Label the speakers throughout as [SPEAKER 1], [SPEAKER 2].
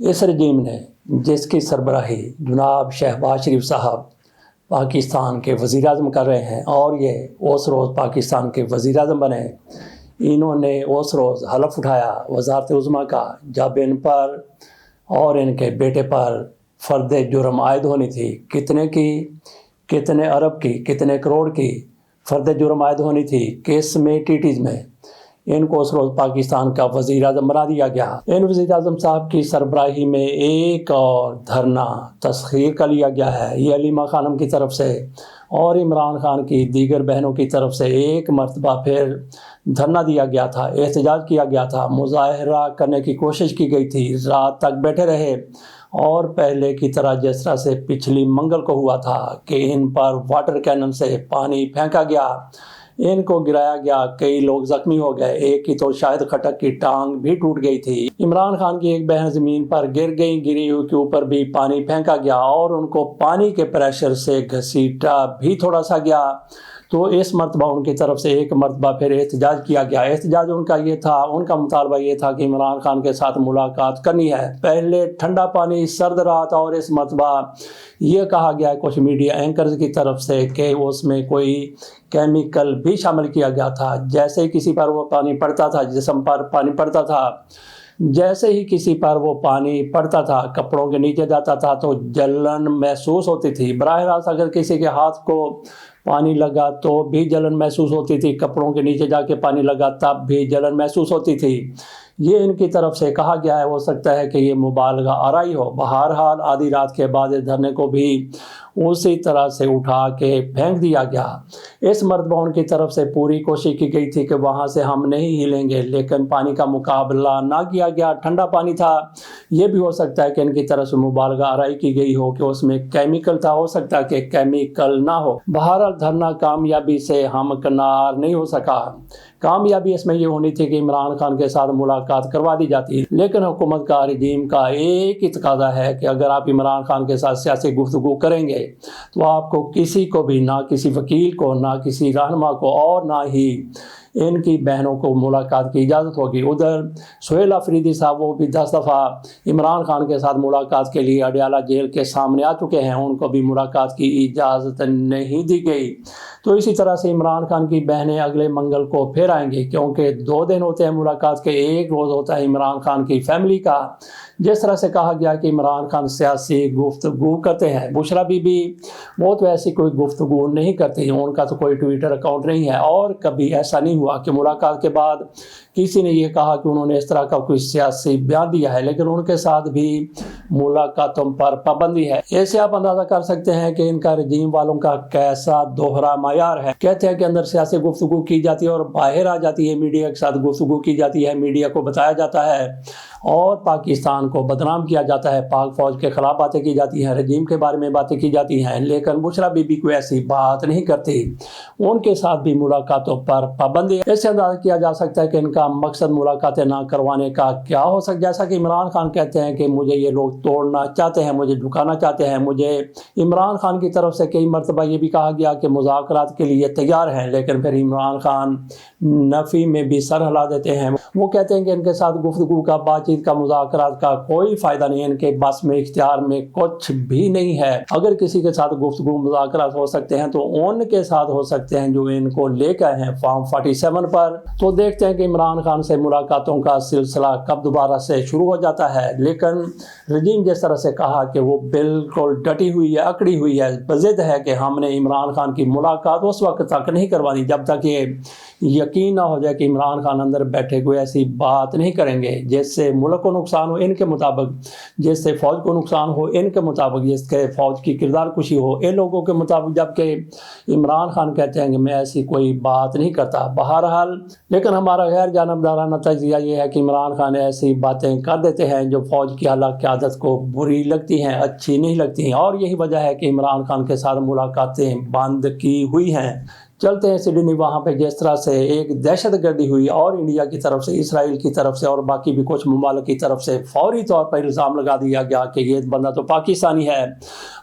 [SPEAKER 1] اس رجیم نے جس کی سربراہی جناب شہباز شریف صاحب پاکستان کے وزیر اعظم کر رہے ہیں اور یہ اس روز پاکستان کے وزیر اعظم بنے، انہوں نے اس روز حلف اٹھایا وزارت عظمیٰ کا جب ان پر اور ان کے بیٹے پر فرد جرم عائد ہونی تھی۔ کتنے ارب کی، کتنے کروڑ کی فرد جرم عائد ہونی تھی، کس میں ٹیٹیز میں ان کو اس روز پاکستان کا وزیر اعظم بنا دیا گیا۔ ان وزیر اعظم صاحب کی سربراہی میں ایک اور دھرنا تسخیر کر لیا گیا ہے۔ یہ علیمہ خانم کی طرف سے اور عمران خان کی دیگر بہنوں کی طرف سے ایک مرتبہ پھر دھرنا دیا گیا تھا، احتجاج کیا گیا تھا، مظاہرہ کرنے کی کوشش کی گئی تھی، رات تک بیٹھے رہے اور پہلے کی طرح جس طرح سے پچھلی منگل کو ہوا تھا کہ ان پر واٹر کینن سے پانی پھینکا گیا، ان کو گرایا گیا، کئی لوگ زخمی ہو گئے، ایک کی تو شاہد خٹک کی ٹانگ بھی ٹوٹ گئی تھی۔ عمران خان کی ایک بہن زمین پر گر گئی، گری ہوئی کے اوپر بھی پانی پھینکا گیا اور ان کو پانی کے پریشر سے گھسیٹا بھی تھوڑا سا گیا۔ تو اس مرتبہ ان کی طرف سے ایک مرتبہ پھر احتجاج کیا گیا۔ احتجاج ان کا یہ تھا، ان کا مطالبہ یہ تھا کہ عمران خان کے ساتھ ملاقات کرنی ہے۔ پہلے ٹھنڈا پانی سرد رات اور اس مرتبہ یہ کہا گیا کچھ میڈیا اینکرز کی طرف سے کہ اس میں کوئی کیمیکل بھی شامل کیا گیا تھا۔ جیسے ہی کسی پر وہ پانی پڑتا تھا، جسم پر پانی پڑتا تھا، جیسے ہی کسی پر وہ پانی پڑتا تھا، کپڑوں کے نیچے جاتا تھا تو جلن محسوس ہوتی تھی۔ براہ راست اگر کسی کے ہاتھ کو پانی لگا تو بھی جلن محسوس ہوتی تھی، کپڑوں کے نیچے جا کے پانی لگا تب بھی جلن محسوس ہوتی تھی۔ یہ ان کی طرف سے کہا گیا ہے، ہو سکتا ہے کہ یہ مبالغہ آرائی ہو۔ بہرحال آدھی رات کے بعد اس دھرنے کو بھی اسی طرح سے اٹھا کے پھینک دیا گیا۔ اس مرتبہ ان کی طرف سے پوری کوشش کی گئی تھی کہ وہاں سے ہم نہیں ہلیں گے، لیکن پانی کا مقابلہ نہ کیا گیا، ٹھنڈا پانی تھا۔ یہ بھی ہو سکتا ہے کہ ان کی طرف سے مبالغہ آرائی کی گئی ہو کہ اس میں کیمیکل تھا، ہو سکتا ہے کہ کیمیکل نہ ہو۔ بہرحال دھرنا کامیابی سے ہمکنار نہیں ہو سکا۔ کامیابی اس میں یہ ہونی تھی کہ عمران خان کے ساتھ ملاقات کروا دی جاتی، لیکن حکومت کا رجیم کا ایک ہی تقاضا ہے کہ اگر آپ عمران خان کے ساتھ سیاسی گفتگو کریں گے تو آپ کو کسی کو بھی، نہ کسی وکیل کو، نہ کسی رہنما کو اور نہ ہی ان کی بہنوں کو ملاقات کی اجازت ہوگی۔ ادھر سہیل آفریدی صاحب وہ بھی 10 دفعہ عمران خان کے ساتھ ملاقات کے لیے اڈیالہ جیل کے سامنے آ چکے ہیں، ان کو بھی ملاقات کی اجازت نہیں دی گئی۔ تو اسی طرح سے عمران خان کی بہنیں اگلے منگل کو پھر آئیں گی، کیونکہ 2 دن ہوتے ہیں ملاقات کے، ایک روز ہوتا ہے عمران خان کی فیملی کا۔ جس طرح سے کہا گیا کہ عمران خان سیاسی گفتگو کرتے ہیں، بشرا بی بی وہ تو ایسی کوئی گفتگو نہیں کرتی، ان کا تو کوئی ٹویٹر اکاؤنٹ نہیں ہے اور کبھی ایسا نہیں ہوا کہ ملاقات کے بعد کسی نے یہ کہا کہ انہوں نے اس طرح کا کوئی سیاسی بیان دیا ہے، لیکن ان کے ساتھ بھی ملاقاتوں پر پابندی ہے۔ ایسے آپ اندازہ کر سکتے ہیں کہ ان کا رجیم والوں کا کیسا دوہرا معیار ہے۔ کہتے ہیں کہ اندر سیاسی گفتگو کی جاتی ہے اور باہر آ جاتی ہے، میڈیا کے ساتھ گفتگو کی جاتی ہے، میڈیا کو بتایا جاتا ہے اور پاکستان کو بدنام کیا جاتا ہے، پاک فوج کے خلاف باتیں کی جاتی ہیں، رجیم کے بارے میں باتیں کی جاتی ہیں، لیکن بشرا بی بی کوئی ایسی بات نہیں کرتی، ان کے ساتھ بھی ملاقاتوں پر پابندی ہے۔ اس سے اندازہ کیا جا سکتا ہے کہ ان کا مقصد ملاقاتیں نہ کروانے کا کیا ہو سکتا ہے۔ جیسا کہ عمران خان کہتے ہیں کہ مجھے یہ لوگ توڑنا چاہتے ہیں، مجھے جھکانا چاہتے ہیں، مجھے عمران خان کی طرف سے کئی مرتبہ یہ بھی کہا گیا کہ مذاکرات کے لیے تیار ہیں، لیکن پھر عمران خان نفی میں بھی سر ہلا دیتے ہیں۔ وہ کہتے ہیں کہ ان کے ساتھ گفتگو کا، بات چیت کا، مذاکرات کا کوئی فائدہ نہیں، ان کے بس میں، اختیار میں کچھ بھی نہیں ہے۔ اگر کسی کے ساتھ گفتگو مذاکرات ہو سکتے ہیں تو ان کے ساتھ ہو سکتے ہیں جو ان کو لے کے آئے ہیں فارم 47 پر۔ تو دیکھتے ہیں کہ عمران خان سے ملاقاتوں کا سلسلہ کب دوبارہ سے شروع ہو جاتا ہے، لیکن رجیم جس طرح سے کہا کہ وہ بالکل ڈٹی ہوئی ہے، اکڑی ہوئی ہے، بضد ہے کہ ہم نے عمران خان کی ملاقات اس وقت تک نہیں کروانی جب تک یہ یقین نہ ہو جائے کہ عمران خان اندر بیٹھے کوئی ایسی بات نہیں کریں گے جس سے ملک کو نقصان ہو ان کے مطابق، جس سے فوج کو نقصان ہو ان کے مطابق، جس کے فوج کی کردار کشی ہو ان لوگوں کے مطابق، جبکہ عمران خان کہتے ہیں کہ میں ایسی کوئی بات نہیں کرتا۔ بہرحال لیکن ہمارا غیر جانبدارانہ تجزیہ یہ ہے کہ عمران خان ایسی باتیں کر دیتے ہیں جو فوج کی اعلیٰ قیادت کو بری لگتی ہیں، اچھی نہیں لگتی ہیں، اور یہی وجہ ہے کہ عمران خان کے ساتھ ملاقاتیں بند کی ہوئی ہیں۔ چلتے ہیں سڈنی، وہاں پہ جس طرح سے ایک دہشت گردی ہوئی اور انڈیا کی طرف سے، اسرائیل کی طرف سے اور باقی بھی کچھ ممالک کی طرف سے فوری طور پر الزام لگا دیا گیا کہ یہ بندہ تو پاکستانی ہے۔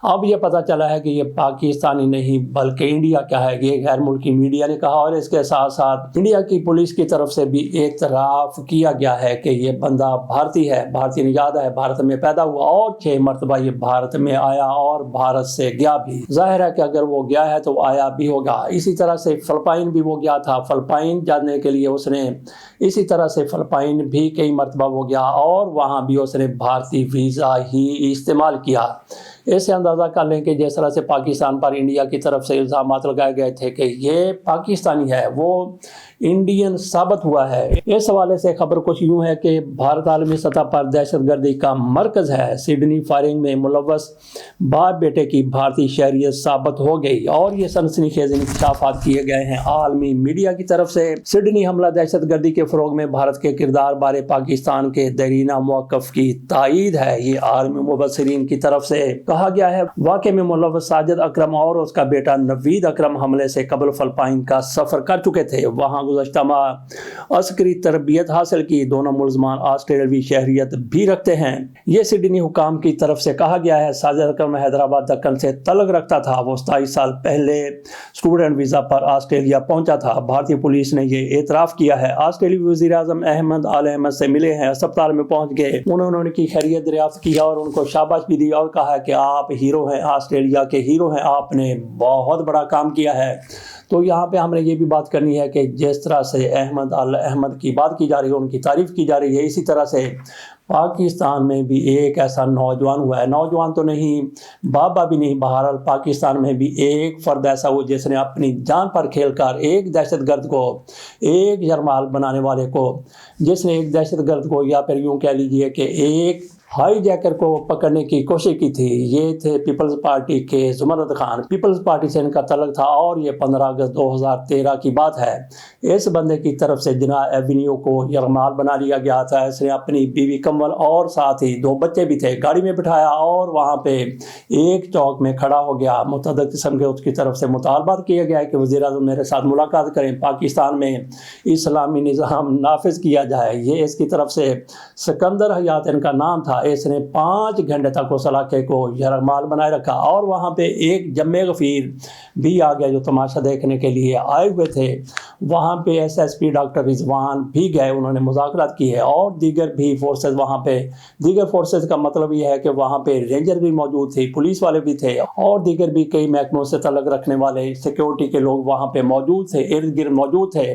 [SPEAKER 1] اب یہ پتہ چلا ہے کہ یہ پاکستانی نہیں بلکہ انڈیا کا ہے، یہ غیر ملکی میڈیا نے کہا، اور اس کے ساتھ ساتھ انڈیا کی پولیس کی طرف سے بھی اعتراف کیا گیا ہے کہ یہ بندہ بھارتی ہے، بھارتی نژاد ہے، بھارت میں پیدا ہوا اور 6 مرتبہ یہ بھارت میں آیا اور بھارت سے گیا بھی۔ ظاہر ہے کہ اگر وہ گیا ہے تو آیا بھی ہوگا۔ اسی طرح سے فلپائن بھی وہ گیا تھا، فلپائن جانے کے لیے اس نے اسی طرح سے فلپائن بھی کئی مرتبہ وہ گیا اور وہاں بھی اس نے بھارتی ویزا ہی استعمال کیا۔ اس سے اندازہ کر لیں کہ جس طرح سے پاکستان پر انڈیا کی طرف سے الزامات لگائے گئے تھے کہ یہ پاکستانی ہے، وہ انڈین ثابت ہوا ہے۔ اس حوالے سے خبر کچھ یوں ہے کہ بھارت عالمی سطح پر دہشت گردی کا مرکز ہے۔ سڈنی فائرنگ میں ملوث باپ بیٹے کی بھارتی شہریت ثابت ہو گئی اور یہ سنسنی خیز انکشافات کیے گئے ہیں عالمی میڈیا کی طرف سے۔ سڈنی حملہ دہشت گردی کے فروغ میں بھارت کے کردار بارے پاکستان کے دیرینہ موقف کی تائید ہے، یہ عالمی مبصرین کی طرف سے کہا گیا ہے۔ واقعے میں ملوث ساجد اکرم اور اس کا بیٹا نوید اکرم حملے سے قبل فلپائن کا سفر کر چکے تھے، وہاں گزشتہ ماہ عسکری تربیت حاصل کی۔ دونوں ملزمان آسٹریلوی شہریت بھی رکھتے ہیں۔ یہ سڈنی حکام کی طرف سے کہا گیا ہے۔ ساجد اکرم حیدرآباد دکن سے تعلق رکھتا تھا، وہ 27 سال پہلے اسٹوڈنٹ ویزا پر آسٹریلیا پہنچا تھا۔ بھارتی پولیس نے یہ اعتراف کیا ہے۔ آسٹریلوی وزیر اعظم احمد آل احمد سے ملے ہیں، اسپتال میں پہنچ گئے، انہوں نے ان کی خیریت دریافت کی اور ان کو شاباش بھی دی اور کہا کہ آپ ہیرو ہیں، آسٹریلیا کے ہیرو ہیں، آپ نے بہت بڑا کام کیا ہے۔ تو یہاں پہ ہم نے یہ بھی بات کرنی ہے کہ جس طرح سے احمد آل احمد کی بات کی جا رہی ہے، ان کی تعریف کی جا رہی ہے، اسی طرح سے پاکستان میں بھی ایک ایسا نوجوان ہوا ہے، نوجوان تو نہیں، بابا بھی نہیں، بہرحال پاکستان میں بھی ایک فرد ایسا ہوا جس نے اپنی جان پر کھیل کر ایک دہشت گرد کو، ایک یرغمال بنانے والے کو، جس نے ایک دہشت گرد کو یا پھر یوں کہہ لیجئے کہ ایک ہائی جیکر کو پکڑنے کی کوشش کی تھی۔ یہ تھے پیپلز پارٹی کے زمرد خان، پیپلز پارٹی سے ان کا تعلق تھا اور یہ 15 اگست 2013 کی بات ہے۔ اس بندے کی طرف سے جناح ایونیو کو یرغمال بنا لیا گیا تھا۔ اس نے اپنی بیوی کمل اور ساتھ ہی 2 بچے بھی تھے گاڑی میں بٹھایا اور وہاں پہ ایک چوک میں کھڑا ہو گیا۔ متعدد قسم کے اس کی طرف سے مطالبات کیا گیا کہ وزیر اعظم میرے ساتھ ملاقات کریں، پاکستان میں اسلامی نظام نافذ کیا جائے۔ یہ اس کی طرف سے سکندر حیات ان کا نام تھا۔ اس نے 5 گھنٹے تک اس علاقے کو یرغمال بنائے رکھا اور وہاں پہ ایک جمع غفیر بھی آ گیا جو تماشا دیکھنے کے لیے آئے ہوئے تھے۔ وہاں پہ SSP ڈاکٹر رضوان بھی گئے، انہوں نے مذاکرات کی ہے اور دیگر بھی فورسز وہاں پہ، دیگر فورسز کا مطلب یہ ہے کہ وہاں پہ رینجر بھی موجود تھے، پولیس والے بھی تھے اور دیگر بھی کئی محکموں سے تعلق رکھنے والے سیکیورٹی کے لوگ وہاں پہ موجود تھے، ارد گرد موجود تھے،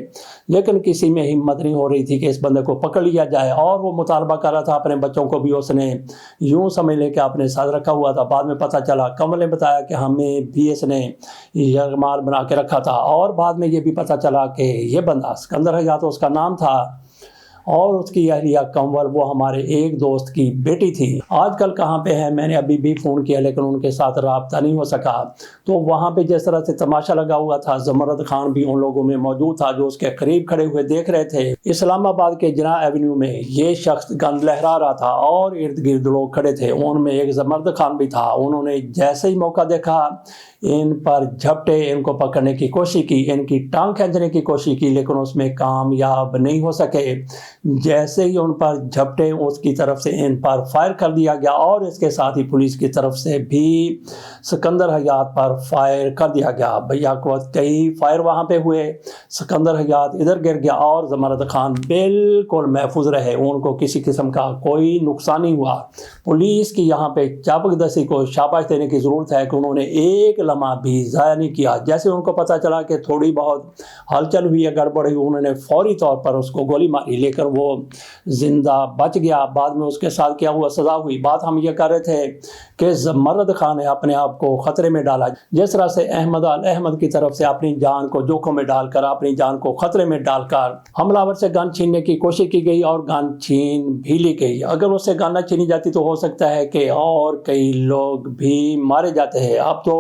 [SPEAKER 1] لیکن کسی میں ہمت نہیں ہو رہی تھی کہ اس بندے کو پکڑ لیا جائے اور وہ مطالبہ کر رہا تھا اپنے بچوں کو بھی اس نے یوں سمجھ لے کہ اپنے ساتھ رکھا ہوا تھا۔ بعد میں پتہ چلا، کمل نے بتایا کہ ہمیں بھی اس نے یرغمال بنا کے رکھا تھا اور بعد میں یہ بھی پتہ چلا کہ یہ بندہ سکندر حیات اس کا نام تھا اور اس کی اہلیہ کنول وہ ہمارے ایک دوست کی بیٹی تھی۔ آج کل کہاں پہ ہے، میں نے ابھی بھی فون کیا لیکن ان کے ساتھ رابطہ نہیں ہو سکا۔ تو وہاں پہ جس طرح سے تماشا لگا ہوا تھا، زمرد خان بھی ان لوگوں میں موجود تھا جو اس کے قریب کھڑے ہوئے دیکھ رہے تھے۔ اسلام آباد کے جناح ایونیو میں یہ شخص گند لہرا رہا تھا اور ارد گرد لوگ کھڑے تھے، ان میں ایک زمرد خان بھی تھا۔ انہوں نے جیسے ہی موقع دیکھا ان پر جھپٹے، ان کو پکڑنے کی کوشش کی، ان کی ٹانگ کھینچنے کی کوشش کی لیکن اس میں کامیاب نہیں ہو سکے۔ جیسے ہی ان پر جھپٹے، اس کی طرف سے ان پر فائر کر دیا گیا اور اس کے ساتھ ہی پولیس کی طرف سے بھی سکندر حیات پر فائر کر دیا گیا۔ بیک وقت کئی فائر وہاں پہ ہوئے، سکندر حیات ادھر گر گیا اور زمرد خان بالکل محفوظ رہے، ان کو کسی قسم کا کوئی نقصان نہیں ہوا۔ پولیس کی یہاں پہ چابک دستی کو شاباش دینے کی ضرورت ہے کہ انہوں نے ایک لمحہ بھی ضائع نہیں کیا۔ جیسے ان کو پتہ چلا کہ تھوڑی بہت ہلچل ہوئی ہے، گڑبڑ ہوئی، انہوں نے فوری طور پر اس کو گولی ماری لیکن وہ زندہ بچ گیا۔ بعد میں اس کے ساتھ کیا ہوا، سزا ہوئی۔ بات ہم یہ کر رہے تھے کہ زمرد خان نے اپنے آپ کو خطرے میں ڈالا، جس طرح سے احمد آل احمد کی طرف سے اپنی جان کو جوکھم میں ڈال کر، اپنی جان کو خطرے میں ڈال کر حملہ آور سے گن چھیننے کی کوشش کی گئی اور گن چھین بھی لی گئی۔ اگر اس سے گن نہ چھینی جاتی تو ہو سکتا ہے کہ اور کئی لوگ بھی مارے جاتے ہیں۔ اب تو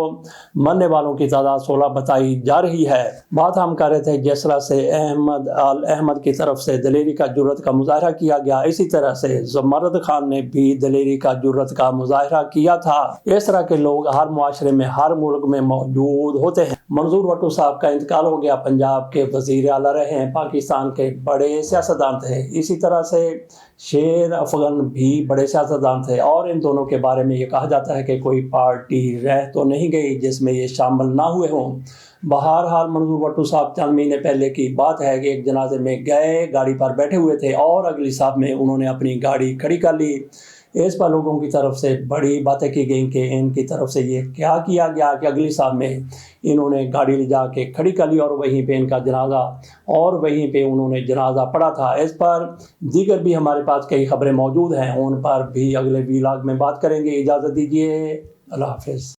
[SPEAKER 1] مرنے والوں کی تعداد 16 بتائی جا رہی ہے۔ بات ہم کر رہے تھے جس طرح سے احمد آل احمد کی طرف سے دلیری کا جرأت کا مظاہرہ کیا گیا، اسی طرح سے زمرد خان نے بھی دلیری کا جرأت کا مظاہرہ کیا تھا۔ اس طرح کے لوگ ہر معاشرے میں، ہر ملک میں موجود ہوتے ہیں۔ منظور بھٹو صاحب کا انتقال ہو گیا، پنجاب کے وزیر اعلیٰ رہے ہیں، پاکستان کے بڑے سیاستدان تھے۔ اسی طرح سے شیر افغان بھی بڑے سیاستدان تھے، اور ان دونوں کے بارے میں یہ کہا جاتا ہے کہ کوئی پارٹی رہ تو نہیں گئی جس میں یہ شامل نہ ہوئے ہوں۔ بہرحال منظور بھٹو صاحب چند مہینے پہلے کی بات ہے کہ ایک جنازے میں گئے، گاڑی پر بیٹھے ہوئے تھے اور اگلی صف میں انہوں نے اپنی گاڑی کھڑی کر لی۔ اس پر لوگوں کی طرف سے بڑی باتیں کی گئیں کہ ان کی طرف سے یہ کیا کیا گیا کہ اگلی صف میں انہوں نے گاڑی لے جا کے کھڑی کر لی اور وہیں پہ ان کا جنازہ، اور وہیں پہ انہوں نے جنازہ پڑھا تھا۔ اس پر دیگر بھی ہمارے پاس کئی خبریں موجود ہیں، ان پر بھی اگلے ولاگ میں بات کریں گے۔ اجازت دیجیے، اللہ حافظ۔